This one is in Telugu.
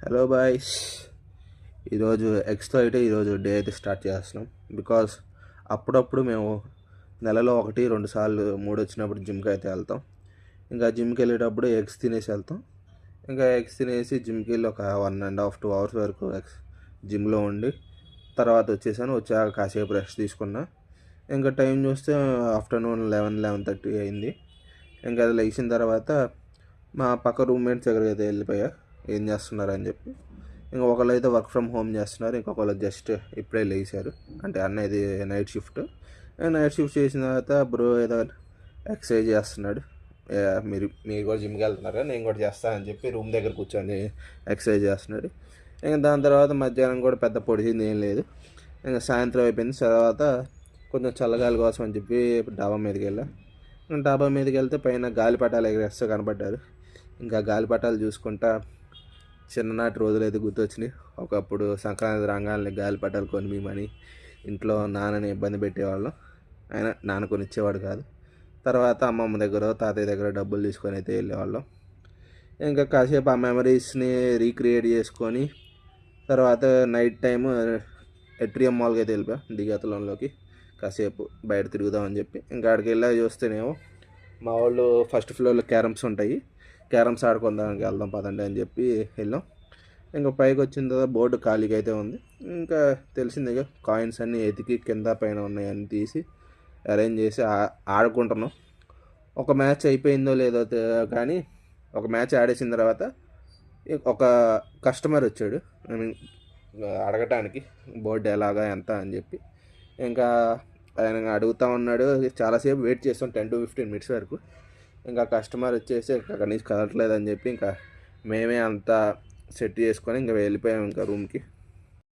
Hello boys. ఈరోజు ఎక్స్తో అయితే ఈరోజు డే అయితే స్టార్ట్ చేస్తున్నాం. బికాస్ అప్పుడప్పుడు మేము నెలలో 1-2 సార్లు మూడు వచ్చినప్పుడు జిమ్కి అయితే వెళ్తాం. ఇంకా జిమ్కి వెళ్ళేటప్పుడు ఎగ్స్ తినేసి వెళ్తాం. ఇంకా ఎగ్స్ తినేసి జిమ్కి వెళ్ళి ఒక 1.5-2 అవర్స్ వరకు జిమ్లో ఉండి తర్వాత వచ్చాక కాసేపు రెస్ట్ తీసుకున్నా. ఇంకా టైం చూస్తే ఆఫ్టర్నూన్ 11-11:30 అయింది. ఇంకా అది లేచిన తర్వాత మా పక్క రూమ్మేట్స్ దగ్గరికి అయితే వెళ్ళిపోయా, ఏం చేస్తున్నారు అని చెప్పి. ఇంకా ఒకళ్ళు అయితే వర్క్ ఫ్రమ్ హోమ్ చేస్తున్నారు, ఇంకొకళ్ళు జస్ట్ ఇప్పుడే లేచారు. అంటే అన్న ఇది నైట్ షిఫ్ట్. చేసిన తర్వాత బ్రో ఏదో ఎక్సర్సైజ్ చేస్తున్నాడు. మీరు కూడా జిమ్కి వెళ్తున్నారా, నేను కూడా చేస్తానని చెప్పి రూమ్ దగ్గర కూర్చొని ఎక్సర్సైజ్ చేస్తున్నాడు. ఇంకా దాని తర్వాత మధ్యాహ్నం కూడా పెద్ద పొడిచింది ఏం లేదు. ఇంకా సాయంత్రం అయిపోయింది. తర్వాత కొంచెం చల్లగాలి కోసం అని చెప్పి డాబా మీదకి వెళ్ళా. డాబా మీదకి వెళ్తే పైన గాలిపటాలు ఎగరేస్తూ కనపడ్డారు. ఇంకా గాలిపటాలు చూసుకుంటా చిన్ననాటి రోజులు అయితే గుర్తొచ్చినాయి. ఒకప్పుడు సంక్రాంతి రంగాలని గాలిపటాలు కొనిమని ఇంట్లో నాన్నని ఇబ్బంది పెట్టేవాళ్ళం. అయినా నాన్న కొనిచ్చేవాడు కాదు. తర్వాత అమ్మమ్మ దగ్గర తాతయ్య దగ్గర డబ్బులు తీసుకొని అయితే వెళ్ళేవాళ్ళం. ఇంకా కాసేపు ఆ మెమరీస్ని రీక్రియేట్ చేసుకొని తర్వాత నైట్ టైము ఎట్రియం మాల్కి అయితే వెళ్ళిపోయా, దిగతలంలోకి కాసేపు బయట తిరుగుదామని చెప్పి. ఇంకా అక్కడికి వెళ్ళా చూస్తేనేమో మా వాళ్ళు ఫస్ట్ ఫ్లోర్లో క్యారమ్స్ ఉంటాయి, క్యారమ్స్ ఆడుకుందానికి వెళ్దాం పదండి అని చెప్పి వెళ్ళాం. ఇంకా పైకి వచ్చిన తర్వాత బోర్డు ఖాళీగా అయితే ఉంది. ఇంకా తెలిసిందిగా కాయిన్స్ అన్నీ ఎతికి కింద పైన ఉన్నాయని తీసి అరేంజ్ చేసి ఆడుకుంటున్నాం. ఒక మ్యాచ్ అయిపోయిందో లేదో కానీ ఒక మ్యాచ్ ఆడేసిన తర్వాత ఒక కస్టమర్ వచ్చాడు, ఐ మీన్ అడగటానికి బోర్డు ఎలాగా ఎంత అని చెప్పి. ఇంకా ఆయన అడుగుతూ ఉన్నాడు. చాలాసేపు వెయిట్ చేస్తాం, 10-15 minutes వరకు. ఇంకా కస్టమర్ వచ్చేసి అక్కడి నుంచి కదలట్లేదని చెప్పి ఇంకా మేమే అంతా సెట్ చేసుకొని ఇంకా వెళ్ళిపోయాం ఇంకా రూమ్కి.